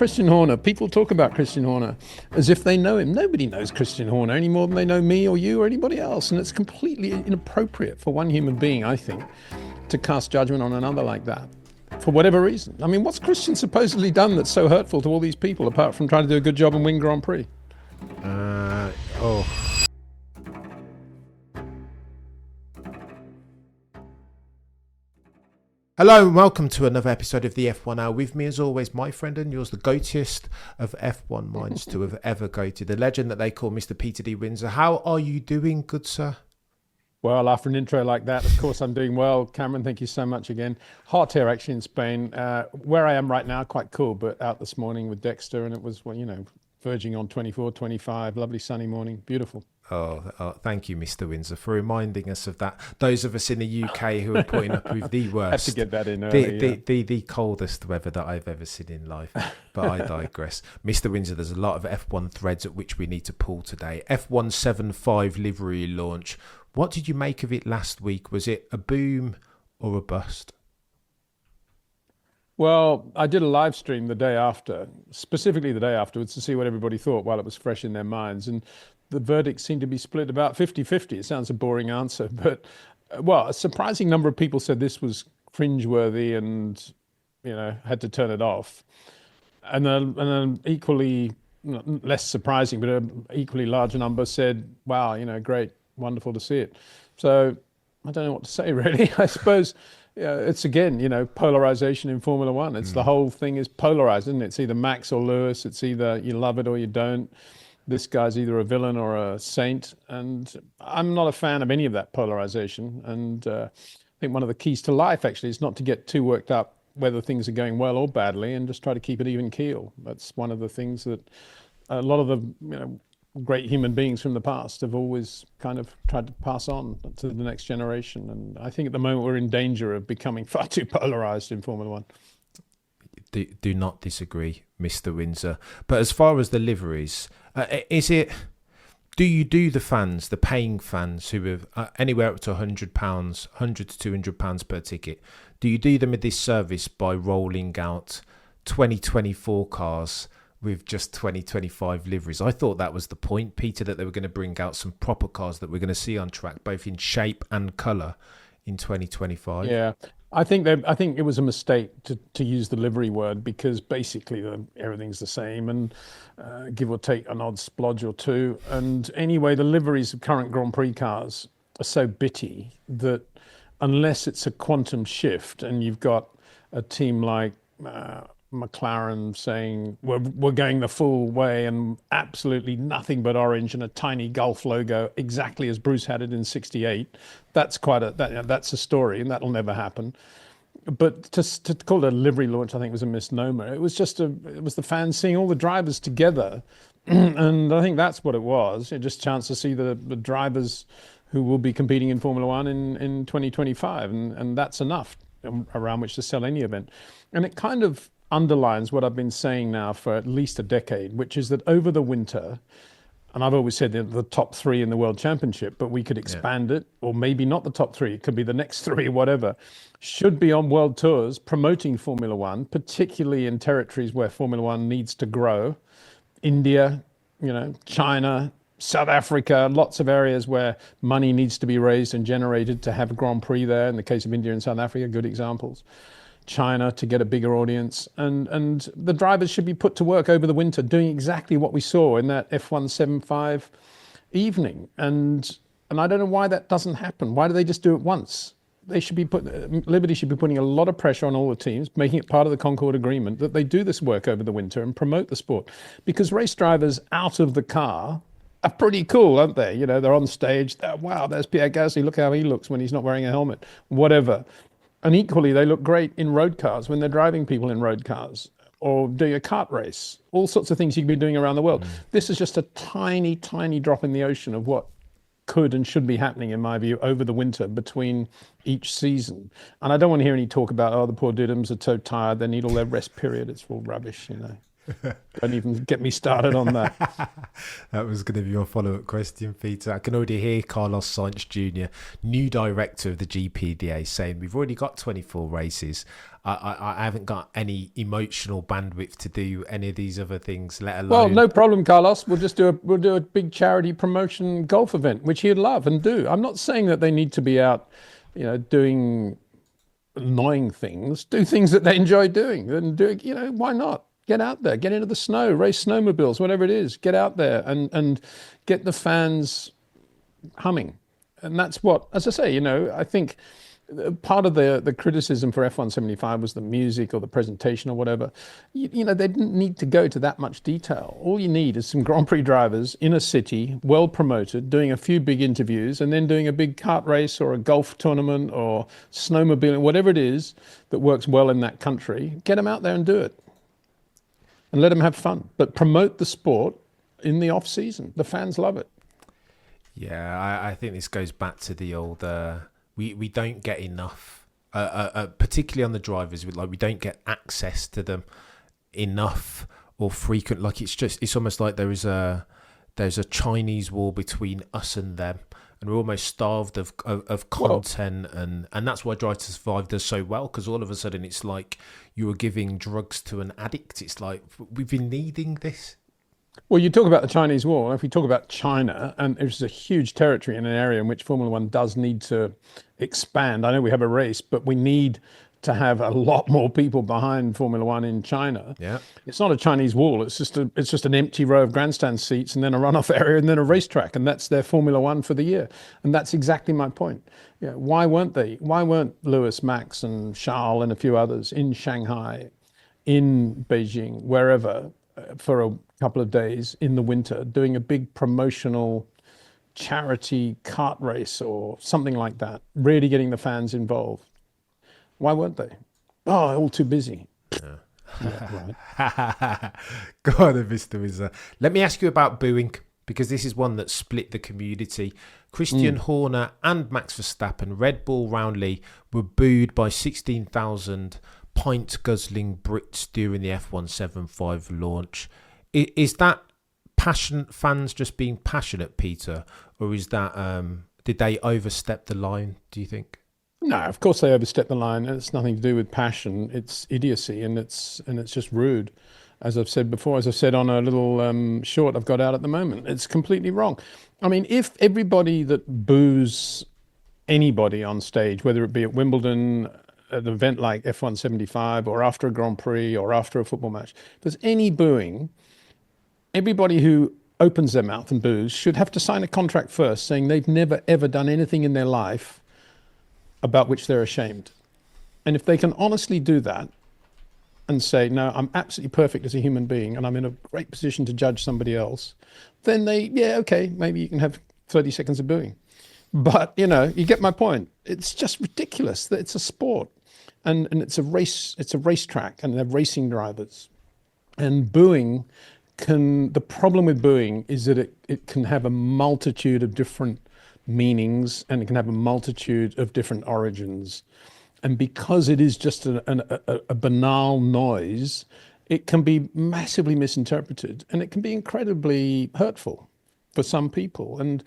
Christian Horner. People talk about Christian Horner as if they know him. Nobody knows Christian Horner any more than they know me or you or anybody else. And it's completely inappropriate for one human being, I think, to cast judgment on another like that for whatever reason. I mean, what's Christian supposedly done that's so hurtful to all these people apart from trying to do a good job and win Grand Prix? Hello and welcome to another episode of the F1 Hour. With me as always, my friend and yours, the goatiest of F1 minds to have ever goated, the legend that they call Mr. Peter D. Windsor. How are you doing, good sir? Well, after an intro like that, of course, I'm doing well. Cameron, thank you so much again. Hot here, actually, in Spain. Where I am right now, quite cool, but out this morning with Dexter, and it was, well, you know, verging on 24, 25, lovely sunny morning, beautiful. Oh, thank you, Mr. Windsor, for reminding us of that. Those of us in the UK who are putting up with the worst, have to get that in early, the coldest weather that I've ever seen in life. But I digress. Mr. Windsor, there's a lot of F1 threads at which we need to pull today. F175 livery launch. What did you make of it last week? Was it a boom or a bust? Well, I did a live stream the day after, specifically the day afterwards, to see what everybody thought while it was fresh in their minds. And the verdict seemed to be split about 50-50. It sounds a boring answer, but, well, a surprising number of people said this was cringeworthy and, you know, had to turn it off. And then equally, less surprising, but an equally large number said, wow, you know, great, wonderful to see it. So I don't know what to say, really. I suppose it's, again, you know, polarization in Formula One. It's the whole thing is polarized, isn't it? It's either Max or Lewis. It's either you love it or you don't. This guy's either a villain or a saint. And I'm not a fan of any of that polarization. And I think one of the keys to life, actually, is not to get too worked up whether things are going well or badly, and just try to keep it even keel. That's one of the things that a lot of the, you know, great human beings from the past have always kind of tried to pass on to the next generation. And I think at the moment we're in danger of becoming far too polarized in Formula One. Do not disagree, Mr. Windsor. But as far as the liveries, do you do the fans, the paying fans who have anywhere up to £100, £100 to £200 per ticket, do you do them a disservice by rolling out 2024 cars with just 2025 liveries? I thought that was the point, Peter, that they were going to bring out some proper cars that we're going to see on track, both in shape and colour in 2025. Yeah, I think it was a mistake to use the livery word, because basically everything's the same, and give or take an odd splodge or two. And anyway, the liveries of current Grand Prix cars are so bitty that unless it's a quantum shift and you've got a team like McLaren saying we're going the full way and absolutely nothing but orange and a tiny Gulf logo, exactly as Bruce had it in '68, that's that's a story, and that'll never happen. But to call it a livery launch, I think, was a misnomer. It was the fans seeing all the drivers together, and I think that's what it was. Just a chance to see the drivers who will be competing in Formula One in 2025, and that's enough around which to sell any event. And it kind of underlines what I've been saying now for at least a decade, which is that over the winter, and I've always said the top three in the World Championship, but we could expand it, or maybe not the top three, it could be the next three, whatever, should be on world tours promoting Formula One, particularly in territories where Formula One needs to grow. India, you know, China, South Africa, lots of areas where money needs to be raised and generated to have a Grand Prix there. In the case of India and South Africa, good examples. China to get a bigger audience, and the drivers should be put to work over the winter doing exactly what we saw in that F175 evening. And I don't know why that doesn't happen. Why do they just do it once? They should be Liberty should be putting a lot of pressure on all the teams, making it part of the Concord Agreement that they do this work over the winter and promote the sport, because race drivers out of the car are pretty cool, aren't they? You know, they're on stage. Wow, there's Pierre Gasly. Look how he looks when he's not wearing a helmet. Whatever. And equally, they look great in road cars when they're driving people in road cars or doing a kart race, all sorts of things you can be doing around the world. This is just a tiny, tiny drop in the ocean of what could and should be happening, in my view, over the winter between each season. And I don't want to hear any talk about, oh, the poor Diddums are so tired, they need all their rest period. It's all rubbish, you know. Don't even get me started on that. That was going to be your follow-up question, Peter. I can already hear Carlos Sainz Jr., new director of the GPDA, saying we've already got 24 races. I haven't got any emotional bandwidth to do any of these other things, let alone... Well, no problem, Carlos. We'll do a big charity promotion golf event, which he'd love and do. I'm not saying that they need to be out, doing annoying things. Do things that they enjoy doing. And why not? Get out there, get into the snow, race snowmobiles, whatever it is. Get out there and get the fans humming. And that's what, as I say, I think part of the criticism for F175 was the music or the presentation or whatever. They didn't need to go to that much detail. All you need is some Grand Prix drivers in a city, well promoted, doing a few big interviews, and then doing a big kart race or a golf tournament or snowmobiling, whatever it is that works well in that country. Get them out there and do it. And let them have fun, but promote the sport in the off season. The fans love it. Yeah, I think this goes back to the old. We don't get enough, particularly on the drivers. We don't get access to them enough or frequent. Like it's almost like there's a Chinese wall between us and them, and we're almost starved of content, and that's why Drive to Survive does so well, because all of a sudden it's like you were giving drugs to an addict. It's like we've been needing this. Well, you talk about the Chinese wall. If we talk about China, and it's a huge territory in an area in which Formula One does need to expand. I know we have a race, but we need to have a lot more people behind Formula One in China. Yeah, it's not a Chinese wall. It's just an empty row of grandstand seats, and then a runoff area, and then a racetrack, and that's their Formula One for the year. And that's exactly my point. Yeah, why weren't they? Why weren't Lewis, Max, and Charles and a few others in Shanghai, in Beijing, wherever, for a couple of days in the winter, doing a big promotional charity kart race or something like that, really getting the fans involved? Why weren't they? Oh, all too busy. Yeah, right. Go on, Mr. Windsor. Let me ask you about booing, because this is one that split the community. Christian Horner and Max Verstappen, Red Bull Roundly, were booed by 16,000 pint-guzzling Brits during the F175 launch. Is that passionate fans just being passionate, Peter, or is that did they overstep the line, do you think? No, of course they overstepped the line. It's nothing to do with passion. It's idiocy, and it's just rude. As I've said before, as I've said on a little short I've got out at the moment, it's completely wrong. I mean, if everybody that boos anybody on stage, whether it be at Wimbledon, at an event like F175, or after a Grand Prix, or after a football match, if there's any booing, everybody who opens their mouth and boos should have to sign a contract first saying they've never, ever done anything in their life about which they're ashamed. And if they can honestly do that and say, no, I'm absolutely perfect as a human being and I'm in a great position to judge somebody else, then okay, maybe you can have 30 seconds of booing. But, you get my point. It's just ridiculous that it's a sport and it's a racetrack, and they're racing drivers. And booing the problem with booing is that it can have a multitude of different meanings, and it can have a multitude of different origins. And because it is just a banal noise, it can be massively misinterpreted, and it can be incredibly hurtful for some people. And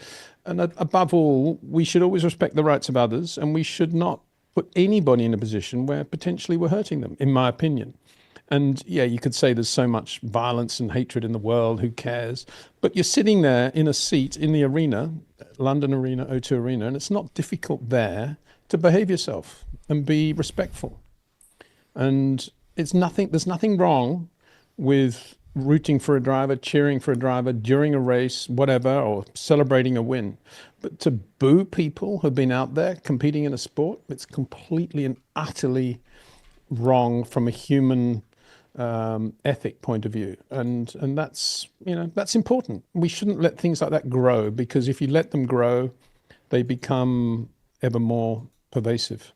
above all, we should always respect the rights of others, and we should not put anybody in a position where potentially we're hurting them, in my opinion. And yeah, you could say there's so much violence and hatred in the world, who cares? But you're sitting there in a seat in the arena, London Arena, O2 Arena, and it's not difficult there to behave yourself and be respectful. And there's nothing wrong with rooting for a driver, cheering for a driver during a race, whatever, or celebrating a win. But to boo people who've been out there competing in a sport, it's completely and utterly wrong from a human ethic point of view, and that's important. We shouldn't let things like that grow, because if you let them grow, they become ever more pervasive.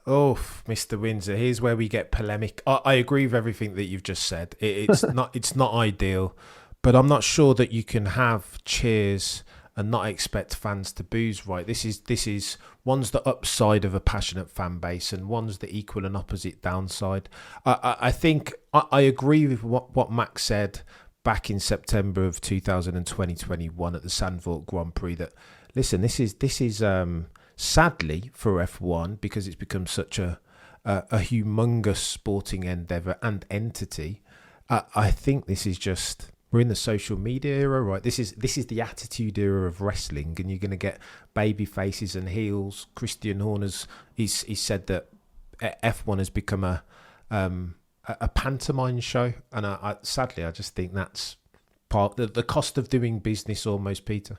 Oh, Mr. Windsor, here's where we get polemic. I agree with everything that you've just said. It's not ideal, but I'm not sure that you can have cheers and not expect fans to booze, right? This is one's the upside of a passionate fan base, and one's the equal and opposite downside. I think I agree with what Max said back in September of 2021 at the Zandvoort Grand Prix. That listen, this is sadly for F1, because it's become such a humongous sporting endeavour and entity. I think this is just, we're in the social media era, right? This is the attitude era of wrestling, and you're going to get baby faces and heels. Christian Horner's he's said that F1 has become a pantomime show, and sadly I just think that's part the cost of doing business almost, Peter.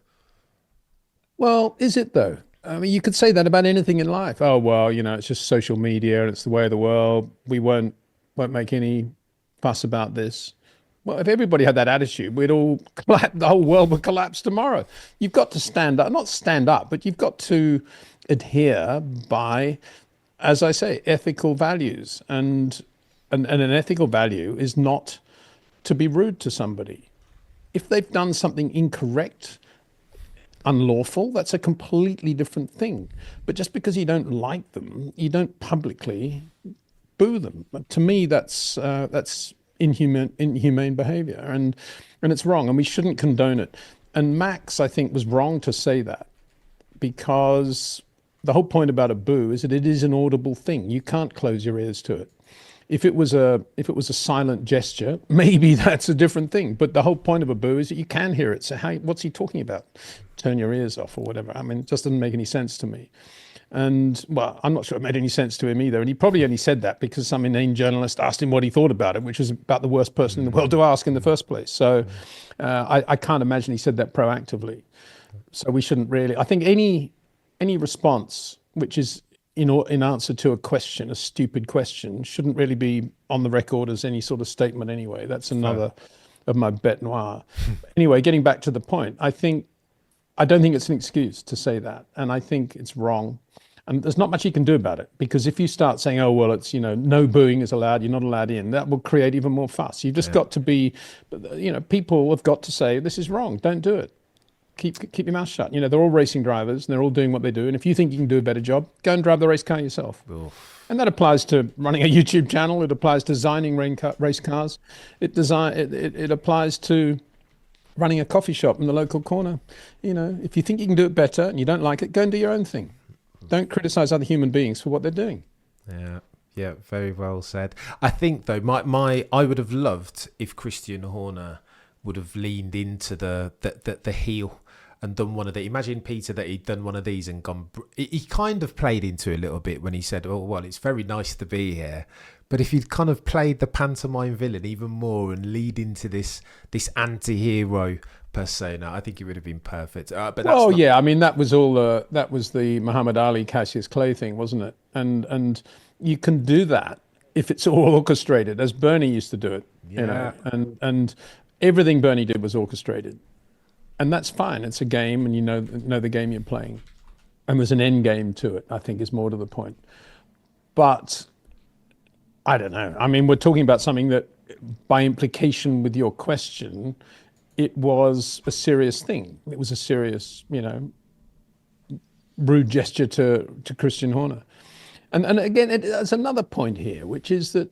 Well, is it though? I mean, you could say that about anything in life. Oh, well, it's just social media and it's the way of the world. We won't make any fuss about this. Well, if everybody had that attitude, we'd all collapse. The whole world would collapse tomorrow. You've got to stand up, not stand up, but you've got to adhere by, as I say, ethical values. And an ethical value is not to be rude to somebody. If they've done something incorrect, unlawful, that's a completely different thing. But just because you don't like them, you don't publicly boo them. To me, that's inhumane behavior, and it's wrong, and we shouldn't condone it. And Max, I think, was wrong to say that, because the whole point about a boo is that it is an audible thing. You can't close your ears to it. If it was a silent gesture, maybe that's a different thing. But the whole point of a boo is that you can hear it. So what's he talking about? Turn your ears off or whatever. I mean, it just doesn't make any sense to me. And, well, I'm not sure it made any sense to him either. And he probably only said that because some inane journalist asked him what he thought about it, which was about the worst person in the world to ask in the first place. So I can't imagine he said that proactively. So we shouldn't really. I think any response which is in answer to a question, a stupid question, shouldn't really be on the record as any sort of statement anyway. That's another of my bête noire. Anyway, getting back to the point, I don't think it's an excuse to say that. And I think it's wrong. And there's not much you can do about it, because if you start saying, oh, well, it's, no booing is allowed, you're not allowed in, that will create even more fuss. You've just got to be, people have got to say, this is wrong, don't do it. Keep your mouth shut. They're all racing drivers and they're all doing what they do. And if you think you can do a better job, go and drive the race car yourself. Oof. And that applies to running a YouTube channel. It applies to designing race cars. It applies to running a coffee shop in the local corner. If you think you can do it better and you don't like it, go and do your own thing. Don't criticize other human beings for what they're doing. Yeah, very well said. I think though, I would have loved if Christian Horner would have leaned into the heel and done one of the. Imagine, Peter, that he'd done one of these and gone. He kind of played into it a little bit when he said, "Oh well, it's very nice to be here." But if you'd kind of played the pantomime villain even more and lead into this anti-hero persona, I think it would have been perfect. But that's yeah, I mean that was all. That was the Muhammad Ali Cassius Clay thing, wasn't it? And you can do that if it's all orchestrated, as Bernie used to do it. Yeah. And everything Bernie did was orchestrated. And that's fine. It's a game, and you know the game you're playing. And there's an end game to it, I think, is more to the point. But I don't know. I mean, we're talking about something that, by implication with your question, it was a serious thing. It was a serious, rude gesture to Christian Horner. And again, there's another point here, which is that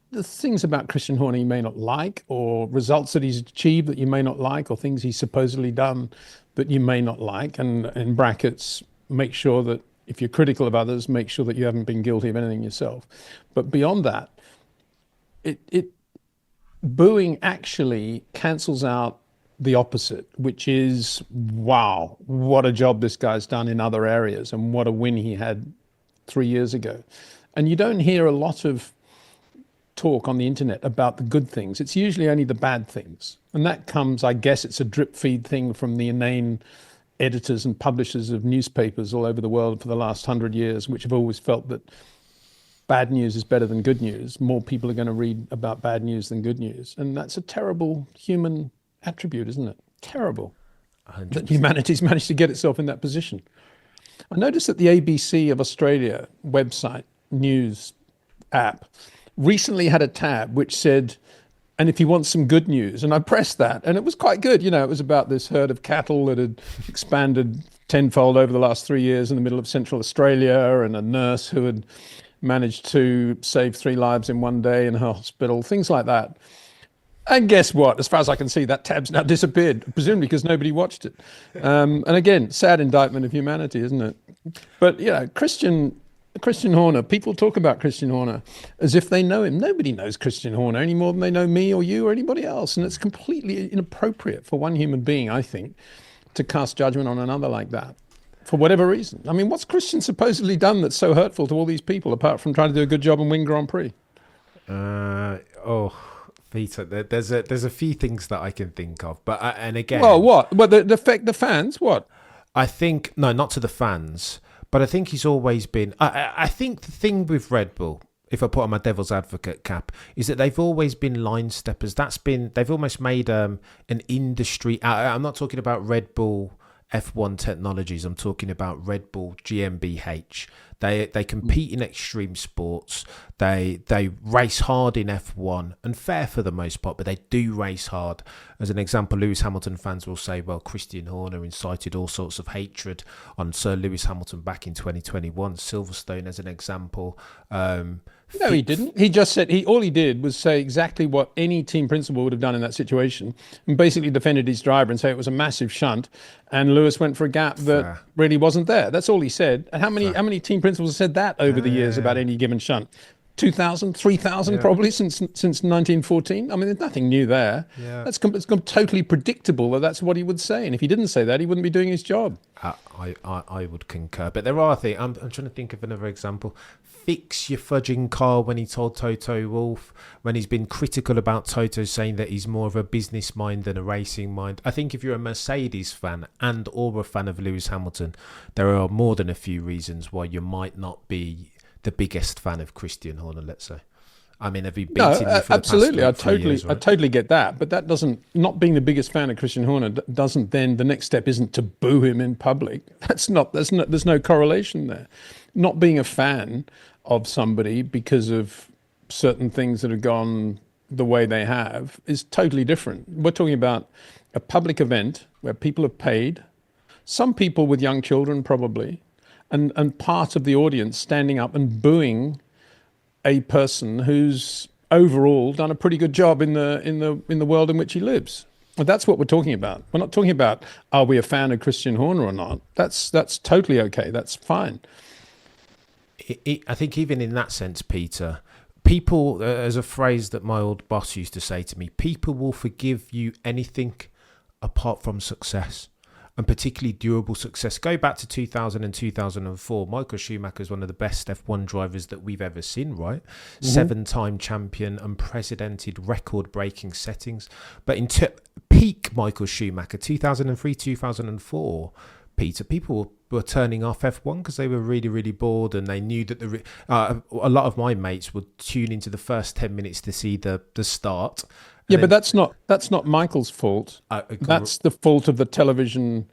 the things about Christian Horner you may not like, or results that he's achieved that you may not like, or things he's supposedly done that you may not like, and in brackets, make sure that if you're critical of others, make sure that you haven't been guilty of anything yourself. But beyond that, booing actually cancels out the opposite, which is, wow, what a job this guy's done in other areas, and what a win he had 3 years ago. And you don't hear a lot of talk on the internet about the good things. It's usually only the bad things. And that comes, I guess it's a drip feed thing from the inane editors and publishers of newspapers all over the world for the last 100 years, which have always felt that bad news is better than good news. More people are going to read about bad news than good news. And that's a terrible human attribute, isn't it? Terrible 100%. That humanity's managed to get itself in that position. I noticed that the ABC of Australia website news app recently had a tab which said, And if he wants some good news, and I pressed that, and it was quite good. You know, it was about this herd of cattle that had expanded tenfold over the last 3 years in the middle of Central Australia, and a nurse who had managed to save 3 lives in one day in a hospital, things like that. And guess what? As far as I can see, that tab's now disappeared, presumably because nobody watched it. And again, sad indictment of humanity, isn't it? But, you know, Christian Horner, people talk about Christian Horner as if they know him. Nobody knows Christian Horner any more than they know me or you or anybody else. And it's completely inappropriate for one human being, I think, to cast judgment on another like that, for whatever reason. I mean, what's Christian supposedly done that's so hurtful to all these people, apart from trying to do a good job and win Grand Prix? Peter, there's a few things that I can think of, but and again, well, what? Well, the fans, what? I think no, not to the fans, but I think he's always been. I think the thing with Red Bull, if I put on my devil's advocate cap, is that they've always been line steppers. They've almost made an industry. I'm not talking about Red Bull F1 Technologies. I'm talking about Red Bull GmbH. They compete in extreme sports. They race hard in F1, and fair for the most part, but they do race hard. As an example, Lewis Hamilton fans will say, well, Christian Horner incited all sorts of hatred on Sir Lewis Hamilton back in 2021. Silverstone as an example. No, he didn't. He just said all he did was say exactly what any team principal would have done in that situation, and basically defended his driver and say it was a massive shunt, and Lewis went for a gap that really wasn't there. That's all he said. And how many team principals have said that over the years about any given shunt? 2,000, 3,000 probably since 1914. I mean, there's nothing new there. Yeah. It's totally predictable that that's what he would say. And if he didn't say that, he wouldn't be doing his job. I would concur. But there are things. I'm trying to think of another example. Fix your fudging car when he told Toto Wolff, when he's been critical about Toto, saying that he's more of a business mind than a racing mind. I think if you're a Mercedes fan and or a fan of Lewis Hamilton, there are more than a few reasons why you might not be the biggest fan of Christian Horner, let's say. I mean, have you beaten you for absolutely. the past 3 years, right? I totally get that, but that doesn't, not being the biggest fan of Christian Horner doesn't then, the next step isn't to boo him in public. There's no correlation there. Not being a fan of somebody because of certain things that have gone the way they have is totally different. We're talking about a public event where people have paid, some people with young children probably, and part of the audience standing up and booing a person who's overall done a pretty good job in the world in which he lives. Well, that's what we're talking about. We're not talking about, are we a fan of Christian Horner or not? That's totally okay. That's fine. I think even in that sense, Peter, people, as a phrase that my old boss used to say to me, people will forgive you anything apart from success, and particularly durable success. Go back to 2000 and 2004. Michael Schumacher is one of the best F1 drivers that we've ever seen, right? Mm-hmm. 7-time champion, unprecedented record-breaking settings. But in peak Michael Schumacher, 2003, 2004, Peter, people were turning off F1 because they were really, really bored, and they knew that a lot of my mates would tune into the first 10 minutes to see the start. Yeah, but that's not Michael's fault. That's the fault of the television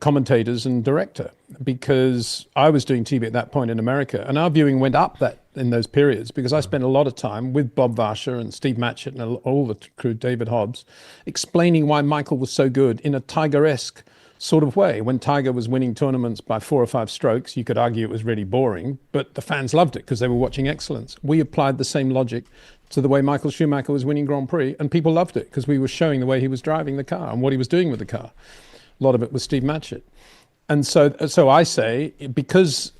commentators and director, because I was doing TV at that point in America, and our viewing went up in those periods because I spent a lot of time with Bob Varsha and Steve Matchett and all the crew, David Hobbs, explaining why Michael was so good in a Tiger-esque sort of way. When Tiger was winning tournaments by 4 or 5 strokes, you could argue it was really boring, but the fans loved it because they were watching excellence. We applied the same logic to the way Michael Schumacher was winning Grand Prix, and people loved it because we were showing the way he was driving the car and what he was doing with the car. A lot of it was Steve Matchett. And so I say, because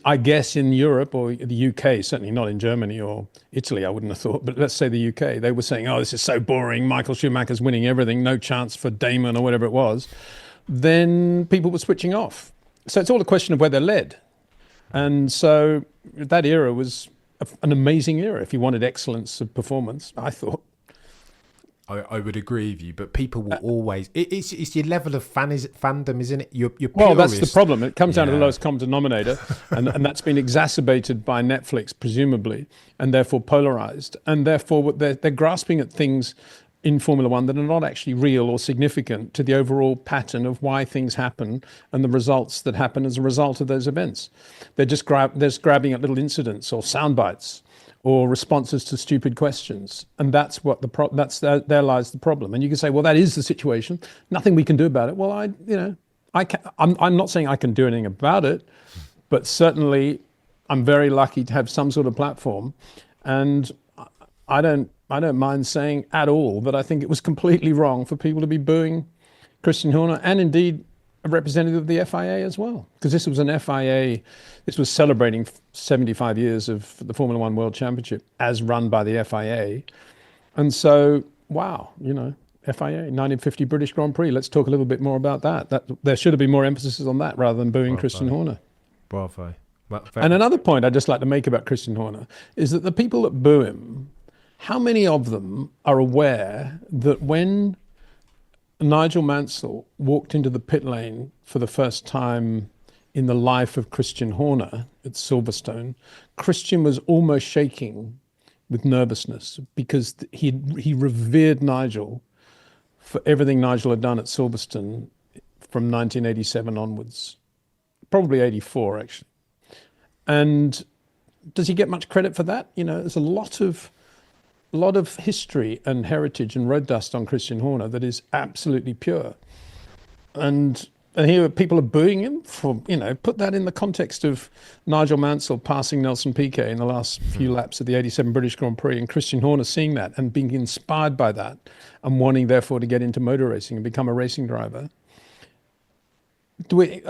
I guess in Europe or the UK, certainly not in Germany or Italy, I wouldn't have thought, but let's say the UK, they were saying, oh, this is so boring, Michael Schumacher's winning everything, no chance for Damon or whatever it was, then people were switching off. So it's all a question of where they're led. And so that era was an amazing era if you wanted excellence of performance, I thought. I would agree with you, but people will always... It's your level of fandom, isn't it? You're well, that's the problem. It comes down to the lowest common denominator, and that's been exacerbated by Netflix, presumably, and therefore polarized. And therefore, they're grasping at things in Formula One that are not actually real or significant to the overall pattern of why things happen and the results that happen as a result of those events. They're just grabbing at little incidents or sound bites or responses to stupid questions. And that's what there lies the problem. And you can say, well, that is the situation. Nothing we can do about it. Well, I'm not saying I can do anything about it, but certainly I'm very lucky to have some sort of platform. And I don't mind saying at all that I think it was completely wrong for people to be booing Christian Horner, and indeed a representative of the FIA as well, because this was an FIA, this was celebrating 75 years of the Formula One World Championship as run by the FIA. And so, wow, FIA, 1950 British Grand Prix. Let's talk a little bit more about that. There should have been more emphasis on that rather than booing Christian Horner. Bravo. And another point I'd just like to make about Christian Horner is that the people that boo him, how many of them are aware that when Nigel Mansell walked into the pit lane for the first time in the life of Christian Horner at Silverstone, Christian was almost shaking with nervousness because he revered Nigel for everything Nigel had done at Silverstone from 1987 onwards, probably 84 actually. And does he get much credit for that? There's a lot of history and heritage and road dust on Christian Horner that is absolutely pure. And here people are booing him for, put that in the context of Nigel Mansell passing Nelson Piquet in the last few laps of the 87 British Grand Prix, and Christian Horner seeing that and being inspired by that and wanting therefore to get into motor racing and become a racing driver. Why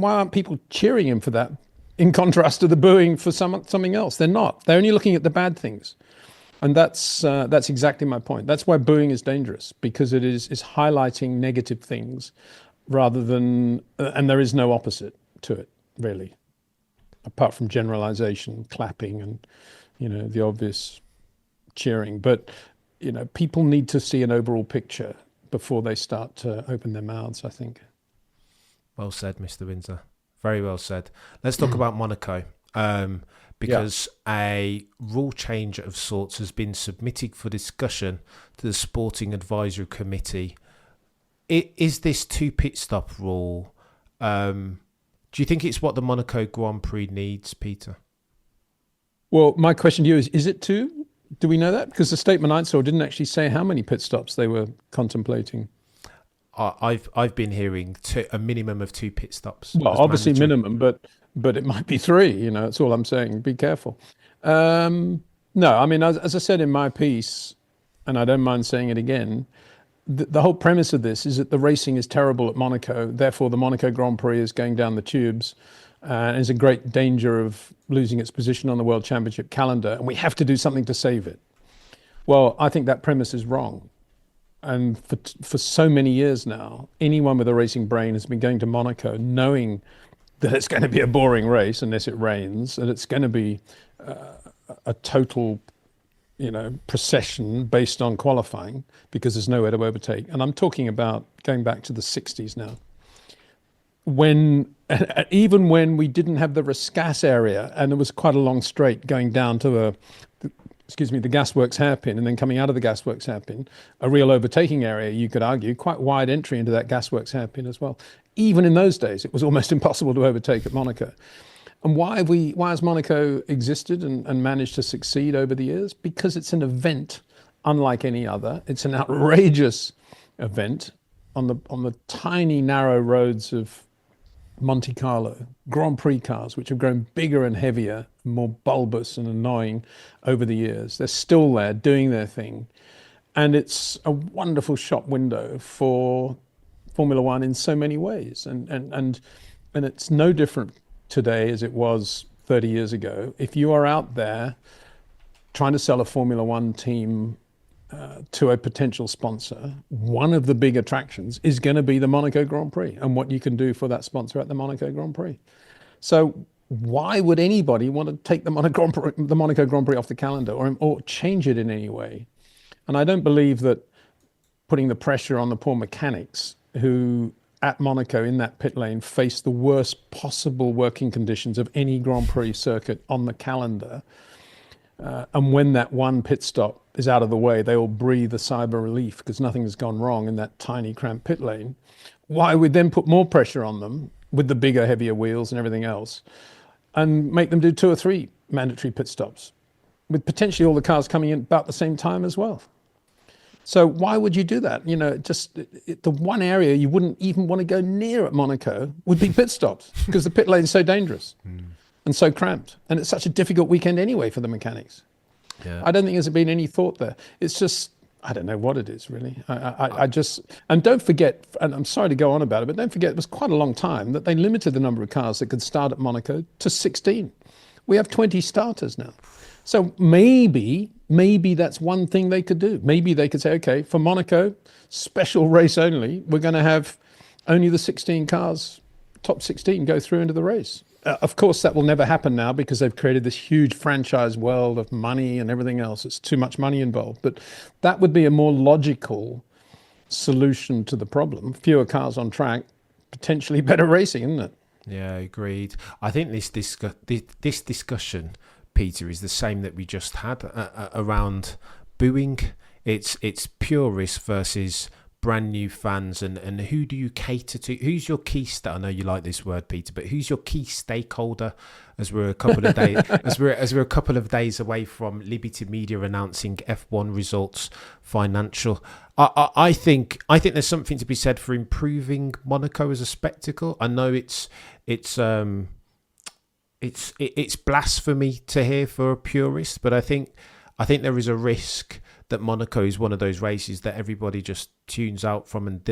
aren't people cheering him for that in contrast to the booing for something else? They're not. They're only looking at the bad things. And that's exactly my point. That's why booing is dangerous, because it is highlighting negative things rather than, and there is no opposite to it, really, apart from generalization, clapping, and, the obvious cheering. But, people need to see an overall picture before they start to open their mouths, I think. Well said, Mr. Windsor. Very well said. Let's talk about Monaco. Because a rule change of sorts has been submitted for discussion to the Sporting Advisory Committee. Is this 2 pit stop rule? Do you think it's what the Monaco Grand Prix needs, Peter? Well, my question to you is it 2? Do we know that? Because the statement I saw didn't actually say how many pit stops they were contemplating. I've been hearing a minimum of 2 pit stops. Well, obviously minimum, but it might be 3, that's all I'm saying. Be careful. No, I mean, as I said in my piece, and I don't mind saying it again, the whole premise of this is that the racing is terrible at Monaco. Therefore, the Monaco Grand Prix is going down the tubes and is in great danger of losing its position on the World Championship calendar. And we have to do something to save it. Well, I think that premise is wrong. And for so many years now, anyone with a racing brain has been going to Monaco knowing that it's going to be a boring race unless it rains, and it's going to be a total, procession based on qualifying because there's nowhere to overtake. And I'm talking about going back to the 60s now, even when we didn't have the Rascasse area and there was quite a long straight going down to the gasworks hairpin, and then coming out of the gasworks hairpin, a real overtaking area, you could argue, quite wide entry into that gasworks hairpin as well. Even in those days, it was almost impossible to overtake at Monaco. And why has Monaco existed and managed to succeed over the years? Because it's an event unlike any other. It's an outrageous event on the tiny, narrow roads of Monte Carlo, Grand Prix cars, which have grown bigger and heavier, more bulbous and annoying over the years. They're still there doing their thing. And it's a wonderful shop window for Formula One in so many ways. And it's no different today as it was 30 years ago. If you are out there trying to sell a Formula One team to a potential sponsor, one of the big attractions is going to be the Monaco Grand Prix and what you can do for that sponsor at the Monaco Grand Prix. So why would anybody want to take the Monaco Grand Prix off the calendar or change it in any way? And I don't believe that putting the pressure on the poor mechanics who at Monaco in that pit lane face the worst possible working conditions of any Grand Prix circuit on the calendar. And when that one pit stop is out of the way, they all breathe a sigh of relief because nothing has gone wrong in that tiny cramped pit lane. Why would then put more pressure on them with the bigger, heavier wheels and everything else and make them do 2 or 3 mandatory pit stops? with potentially all the cars coming in about the same time as well. So why would you do that? You know, the one area you wouldn't even want to go near at Monaco would be pit stops, because the pit lane is so dangerous and so cramped. And it's such a difficult weekend anyway for the mechanics. Yeah. I don't think there's been any thought there. It's just, I don't know what it is really. I just, and don't forget, and I'm sorry to go on about it, but don't forget it was quite a long time that they limited the number of cars that could start at Monaco to 16. We have 20 starters now. So maybe that's one thing they could do. Maybe they could say, okay, for Monaco, special race only, we're going to have only the 16 cars, top 16, go through into the race. Of course, that will never happen now because they've created this huge franchise world of money and everything else. It's too much money involved. But that would be a more logical solution to the problem. Fewer cars on track, potentially better racing, isn't it? Yeah, agreed. I think this discussion, Peter, is the same that we just had around booing. It's purists versus brand new fans, and who do you cater to? Who's your key I know you like this word, Peter, but who's your key stakeholder? As we're a couple of days as we're a couple of days away from Liberty Media announcing F1 results, financial. I think there's something to be said for improving Monaco as a spectacle. I know it's blasphemy to hear for a purist, but I think there is a risk that Monaco is one of those races that everybody just tunes out from and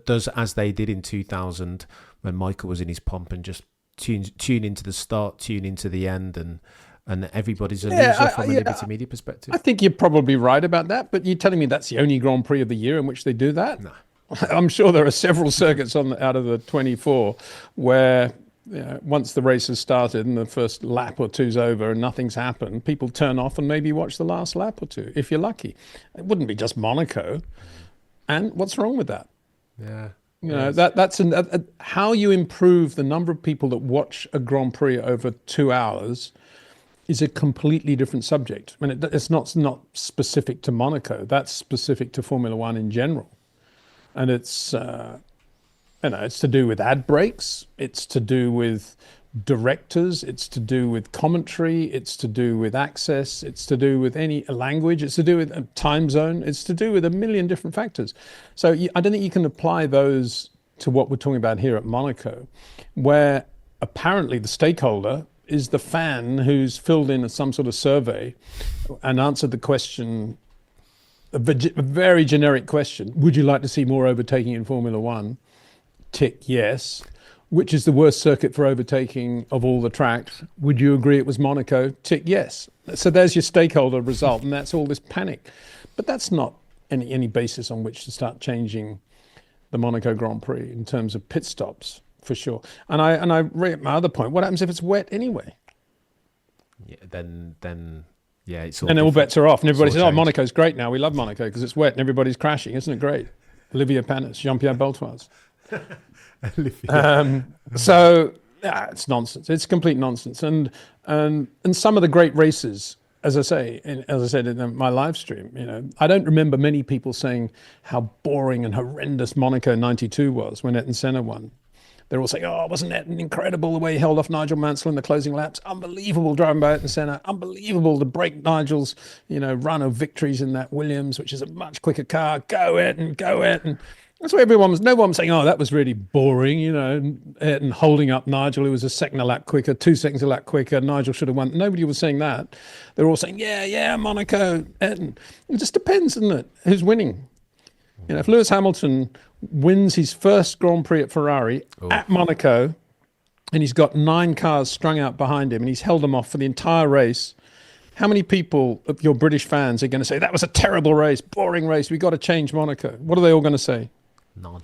does as they did in 2000 when Michael was in his pomp and just tune into the start, tune into the end, and everybody's a loser from a Liberty Media perspective. I think you're probably right about that, but you're telling me that's the only Grand Prix of the year in which they do that? No. I'm sure there are several circuits out of the 24 where, you know, once the race has started and the first lap or two's over and nothing's happened, people turn off and maybe watch the last lap or two, if you're lucky. It wouldn't be just Monaco. And what's wrong with that? Yeah. You know, that's how you improve the number of people that watch a Grand Prix over 2 hours is a completely different subject. I mean, it's not specific to Monaco. That's specific to Formula One in general. And it's... it's to do with ad breaks, it's to do with directors, it's to do with commentary, it's to do with access, it's to do with any language, it's to do with a time zone, it's to do with a million different factors. So I don't think you can apply those to what we're talking about here at Monaco, where apparently the stakeholder is the fan who's filled in some sort of survey and answered the question, a very generic question, would you like to see more overtaking in Formula One? Tick yes. Which is the worst circuit for overtaking of all the tracks? Would you agree it was Monaco? Tick yes. So there's your stakeholder result, and that's all this panic. But that's not any basis on which to start changing the Monaco Grand Prix in terms of pit stops, for sure. And I read my other point. What happens if it's wet anyway? Yeah, then yeah, it's all. And all bets are off, and everybody says, "Oh, changed. Monaco's great now. We love Monaco because it's wet and everybody's crashing. Isn't it great?" Olivier Panis, Jean-Pierre Beltoise. So it's nonsense. It's complete nonsense. And some of the great races, as I said in my live stream, you know, I don't remember many people saying how boring and horrendous Monaco '92 was when Ayrton Senna won. They're all saying, "Oh, wasn't Ayrton incredible the way he held off Nigel Mansell in the closing laps? Unbelievable driving by Ayrton Senna. Unbelievable to break Nigel's, run of victories in that Williams, which is a much quicker car. Go Ayrton, go Ayrton." That's why no one was saying, "Oh, that was really boring," Ayrton holding up Nigel, who was a second a lap quicker, 2 seconds a lap quicker. Nigel should have won. Nobody was saying that. They're all saying, yeah, Monaco, Ayrton. It just depends, doesn't it? Who's winning? If Lewis Hamilton wins his first Grand Prix at Ferrari at Monaco, and he's got 9 cars strung out behind him, and he's held them off for the entire race, how many people of your British fans are going to say, "That was a terrible race, boring race, we got to change Monaco"? What are they all going to say? None.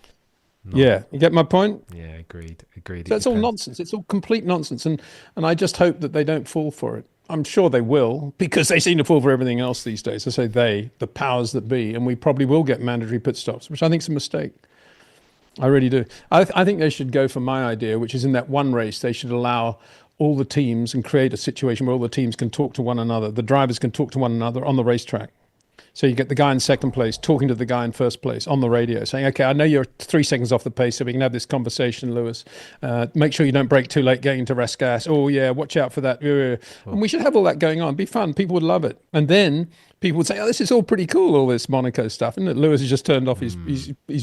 Yeah, you get my point? Yeah, agreed. So it's all nonsense. It's all complete nonsense. And I just hope that they don't fall for it. I'm sure they will, because they seem to fall for everything else these days. I say the powers that be, and we probably will get mandatory pit stops, which I think is a mistake. I really do. I think they should go for my idea, which is in that one race, they should allow all the teams and create a situation where all the teams can talk to one another. The drivers can talk to one another on the racetrack. So you get the guy in second place talking to the guy in first place on the radio saying, okay, I know you're 3 seconds off the pace, so we can have this conversation, Lewis. Make sure you don't brake too late getting into rest gas. Oh, yeah, watch out for that. And we should have all that going on. It'd be fun. People would love it. And then people would say, oh, this is all pretty cool, all this Monaco stuff. And Lewis has just turned off. He's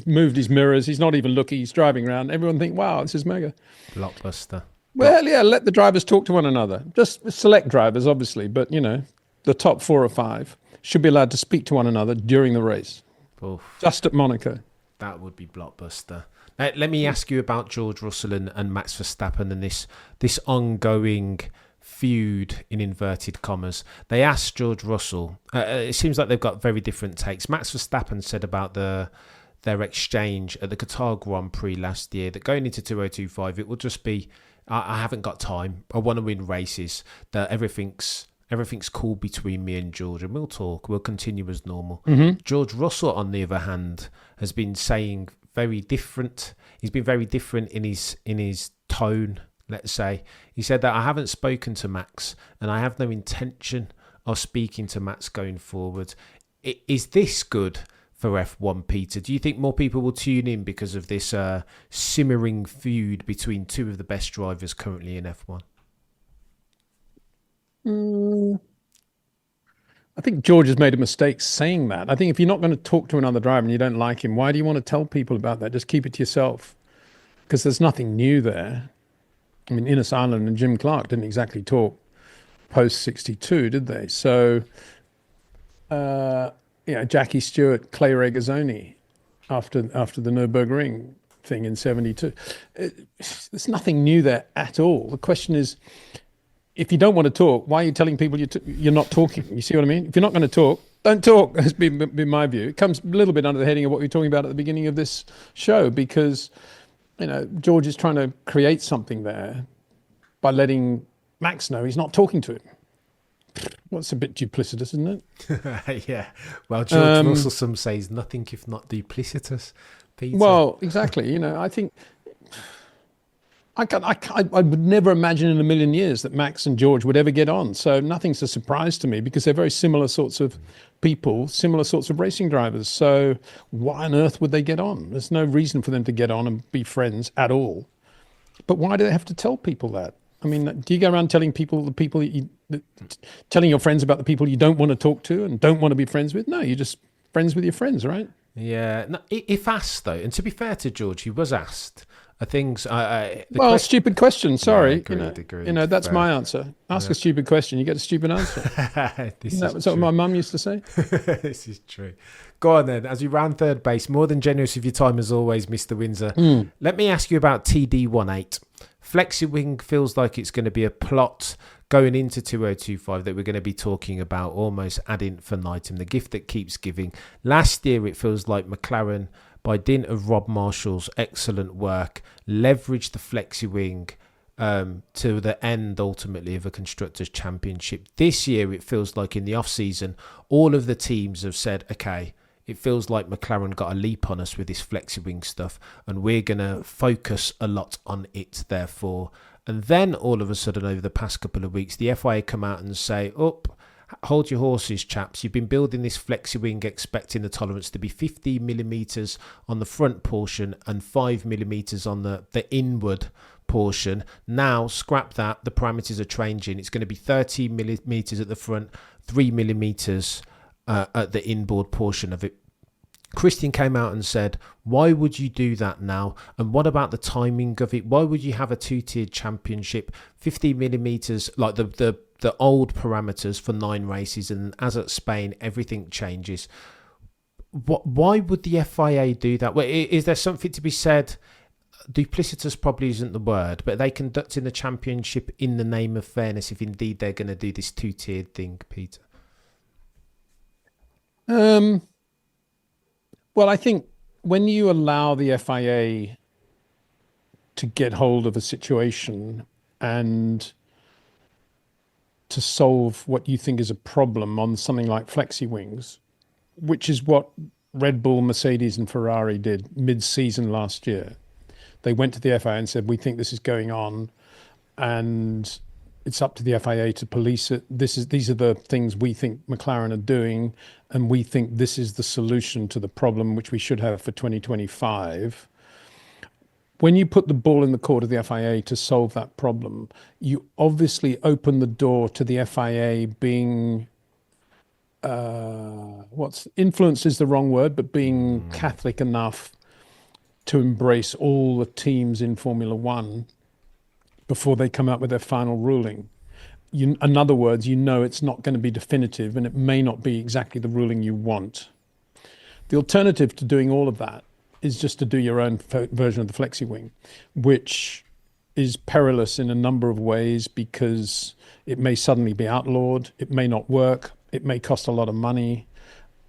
moved his mirrors. He's not even looking. He's driving around. Everyone think, wow, this is mega. Blockbuster. Well, yeah, let the drivers talk to one another. Just select drivers, obviously, but, the top 4 or 5 should be allowed to speak to one another during the race. Oof. Just at Monaco. That would be blockbuster. Let me ask you about George Russell and Max Verstappen and this ongoing feud in inverted commas. They asked George Russell, it seems like they've got very different takes. Max Verstappen said about their exchange at the Qatar Grand Prix last year that going into 2025, it will just be, I haven't got time. I want to win races. That everything's cool between me and George, and we'll talk. We'll continue as normal. Mm-hmm. George Russell, on the other hand, has been saying very different. He's been very different in his tone. Let's say he said that I haven't spoken to Max, and I have no intention of speaking to Max going forward. Is this good for F1, Peter? Do you think more people will tune in because of this simmering feud between two of the best drivers currently in F1? I think George has made a mistake saying that. I think if you're not going to talk to another driver and you don't like him, why do you want to tell people about that? Just keep it to yourself, because there's nothing new there. I mean, Innes Island and Jim Clark didn't exactly talk post 62, did they? So, Jackie Stewart, Clay Regazzoni after the Nürburgring thing in 72. There's nothing new there at all. The question is, if you don't want to talk, why are you telling people you're not talking? You see what I mean? If you're not going to talk, don't talk, has been my view. It comes a little bit under the heading of what we were talking about at the beginning of this show, because, George is trying to create something there by letting Max know he's not talking to him. Well, it's a bit duplicitous, isn't it? Yeah. Well, George Russell, some say, is nothing if not duplicitous, Peter. Well, exactly. I think I would never imagine in a million years that Max and George would ever get on. So nothing's a surprise to me, because they're very similar sorts of people, similar sorts of racing drivers. So why on earth would they get on? There's no reason for them to get on and be friends at all. But why do they have to tell people that? I mean, do you go around telling people telling your friends about the people you don't want to talk to and don't want to be friends with? No, you're just friends with your friends, right? Yeah. No, if asked, though, and to be fair to George, he was asked. Stupid question. Sorry, yeah, agreed. That's my answer. Ask a stupid question, you get a stupid answer. That's what my mum used to say. This is true. Go on then. As we round third base, more than generous with your time as always, Mr. Windsor. Let me ask you about TD18. FlexiWing feels like it's going to be a plot going into 2025 that we're going to be talking about almost ad infinitum, the gift that keeps giving. Last year, it feels like McLaren, by dint of Rob Marshall's excellent work, leveraged the FlexiWing to the end, ultimately, of a Constructors' Championship. This year, it feels like in the off-season, all of the teams have said, okay, it feels like McLaren got a leap on us with this FlexiWing stuff, and we're going to focus a lot on it, therefore. And then, all of a sudden, over the past couple of weeks, the FIA come out and say, hold your horses, chaps. You've been building this FlexiWing expecting the tolerance to be 15mm on the front portion and 5mm on the inward portion. Now, scrap that. The parameters are changing. It's going to be 30mm at the front, 3mm at the inboard portion of it. Christian came out and said, why would you do that now? And what about the timing of it? Why would you have a two-tiered championship? 15mm, like the old parameters for 9 races, and as at Spain, everything changes. Why would the FIA do that? Well, is there something to be said? Duplicitous probably isn't the word, but are they conducting the championship in the name of fairness if indeed they're going to do this two-tiered thing, Peter? Well, I think when you allow the FIA to get hold of a situation and to solve what you think is a problem on something like FlexiWings, which is what Red Bull, Mercedes and Ferrari did mid-season last year. They went to the FIA and said, we think this is going on, and it's up to the FIA to police it. These are the things we think McLaren are doing, and we think this is the solution to the problem which we should have for 2025. When you put the ball in the court of the FIA to solve that problem, you obviously open the door to the FIA being influence is the wrong word, but being Catholic enough to embrace all the teams in Formula One before they come out with their final ruling. In other words, it's not going to be definitive, and it may not be exactly the ruling you want. The alternative to doing all of that is just to do your own version of the flexi wing, which is perilous in a number of ways because it may suddenly be outlawed, it may not work, it may cost a lot of money,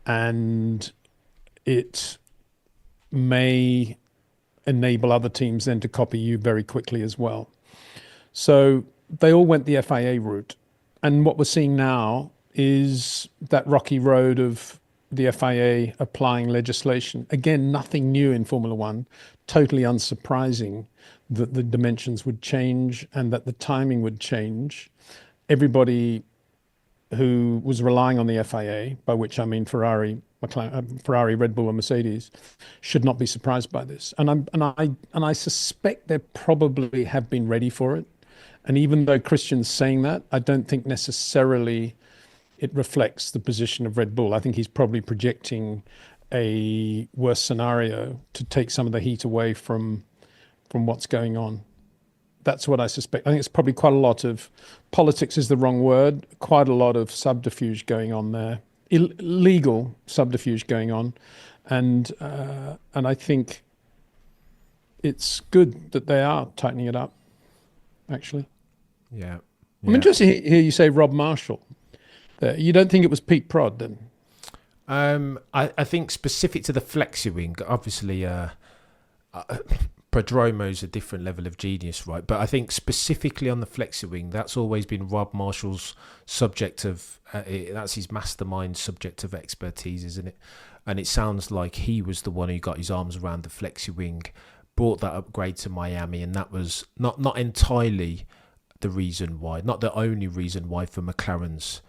and it may enable other teams then to copy you very quickly as well. So they all went the FIA route. And what we're seeing now is that rocky road of the FIA applying legislation. Again, nothing new in Formula One, totally unsurprising that the dimensions would change and that the timing would change. Everybody who was relying on the FIA, by which I mean Ferrari, Red Bull, and Mercedes, should not be surprised by this. And I suspect they probably have been ready for it. And even though Christian's saying that, I don't think necessarily it reflects the position of Red Bull. I think he's probably projecting a worse scenario to take some of the heat away from what's going on. That's what I suspect. I think it's probably quite a lot of politics is the wrong word, quite a lot of subterfuge going on there, illegal subterfuge going on. And I think it's good that they are tightening it up, actually. Yeah. I'm interested to hear you say Rob Marshall. You don't think it was Pete Prod then? I think specific to the flexi wing, obviously Prodromo's a different level of genius, right? But I think specifically on the flexi wing, that's always been Rob Marshall's subject of, that's his mastermind subject of expertise, isn't it? And it sounds like he was the one who got his arms around the flexi wing, brought that upgrade to Miami, and that was not entirely the reason why, not the only reason why for McLaren's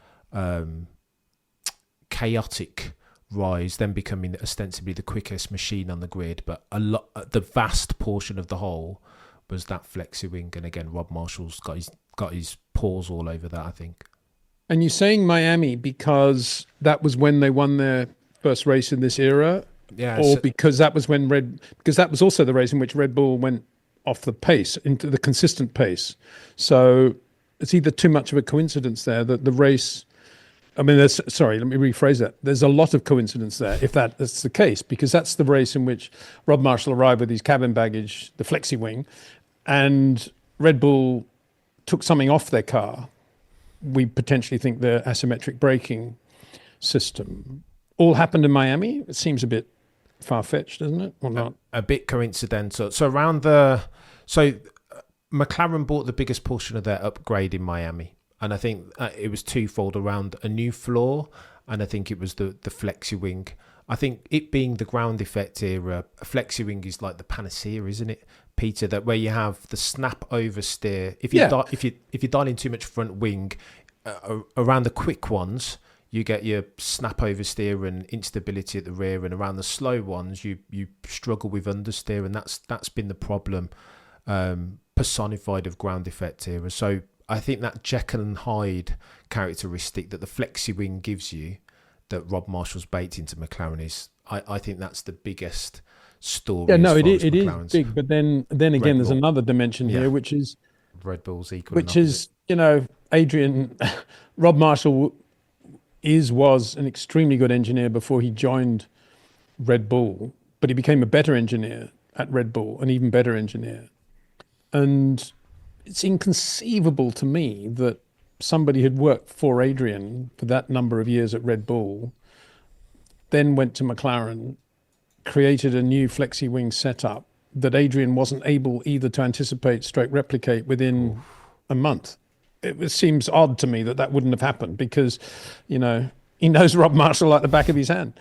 chaotic rise, then becoming ostensibly the quickest machine on the grid, but the vast portion of the whole was that flexi wing. And again, Rob Marshall's got his paws all over that, I think. And you're saying Miami because that was when they won their first race in this era, or because that was because that was also the race in which Red Bull went off the pace into the consistent pace. So it's either too much of a coincidence there that the race. I mean, let me rephrase that. There's a lot of coincidence there, if that's the case, because that's the race in which Rob Marshall arrived with his cabin baggage, the flexi wing, and Red Bull took something off their car. We potentially think the asymmetric braking system. All happened in Miami. It seems a bit far-fetched, doesn't it, or not? A bit coincidental. So McLaren bought the biggest portion of their upgrade in Miami. And I think it was twofold around a new floor, and I think it was the flexi wing. I think it being the ground effect era, a flexi wing is like the panacea, isn't it, Peter? That where you have the snap oversteer. If you're dialing too much front wing, around the quick ones, you get your snap oversteer and instability at the rear, and around the slow ones, you struggle with understeer, and that's been the problem personified of ground effect era. So I think that Jekyll and Hyde characteristic that the flexi wing gives you, that Rob Marshall's baked into McLaren, is I think that's the biggest story. Yeah, no, it is big. But then again, there's another dimension here, which is Red Bull's equal. Which is, Adrian, Rob Marshall was an extremely good engineer before he joined Red Bull, but he became a better engineer at Red Bull, an even better engineer, and it's inconceivable to me that somebody had worked for Adrian for that number of years at Red Bull, then went to McLaren, created a new flexi wing setup that Adrian wasn't able either to anticipate / replicate within a month. It seems odd to me that wouldn't have happened because, he knows Rob Marshall like the back of his hand.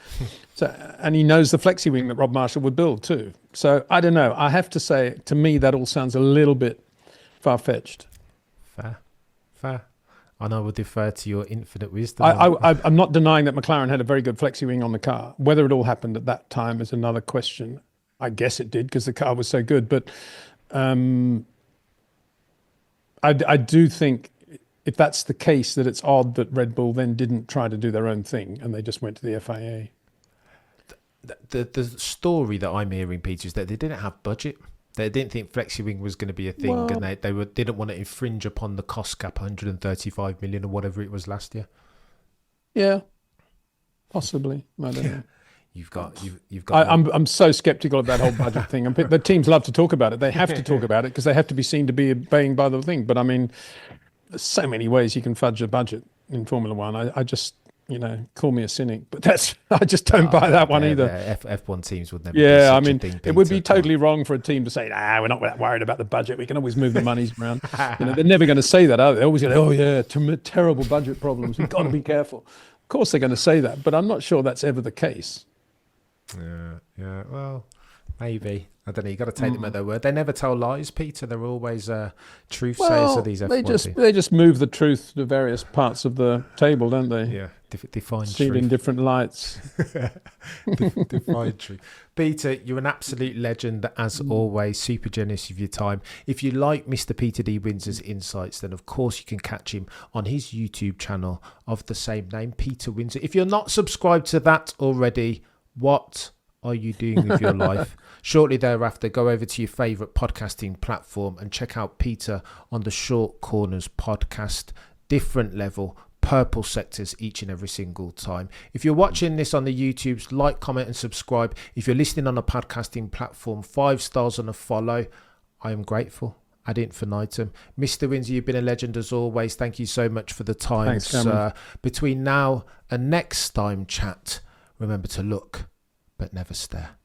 And he knows the flexi wing that Rob Marshall would build too. So I don't know. I have to say, to me, that all sounds a little bit far-fetched. Fair. And I will defer to your infinite wisdom. I'm not denying that McLaren had a very good flexi wing on the car. Whether it all happened at that time is another question. I guess it did because the car was so good. But I do think if that's the case, that it's odd that Red Bull then didn't try to do their own thing and they just went to the FIA. The story that I'm hearing, Peter, is that they didn't have budget. They didn't think FlexiWing was going to be a thing, and they didn't want to infringe upon the cost cap, 135 million or whatever it was last year. Yeah, possibly. I don't know. You've got. I'm so skeptical of that whole budget thing. And the teams love to talk about it. They have to talk about it because they have to be seen to be obeying by the thing. But I mean, there's so many ways you can fudge a budget in Formula One. I just, call me a cynic, but I just don't buy that one either. F1 teams would never. Yeah, I mean, it would be totally wrong for a team to say, we're not that worried about the budget. We can always move the monies around. They're never going to say that, are they? They're always going to, oh yeah, terrible budget problems. We've got to be careful. Of course they're going to say that, but I'm not sure that's ever the case. Yeah. Well, maybe. I don't know. You got to take them at their word. They never tell lies, Peter. They're always truth sayers of these F1 teams. They just move the truth to various parts of the table, don't they? Yeah, define truth. See it in different lights. Define truth. Peter, you're an absolute legend as always. Super generous of your time. If you like Mr. Peter D. Windsor's insights, then of course you can catch him on his YouTube channel of the same name, Peter Windsor. If you're not subscribed to that already, what are you doing with your life? Shortly thereafter, go over to your favourite podcasting platform and check out Peter on the Short Corners podcast. Different level, purple sectors each and every single time. If you're watching this on the YouTubes, like, comment and subscribe. If you're listening on a podcasting platform, 5 stars on a follow. I am grateful. Ad infinitum. Mr. Windsor, you've been a legend as always. Thank you so much for the time. Thanks, between now and next time chat, remember to look but never stare.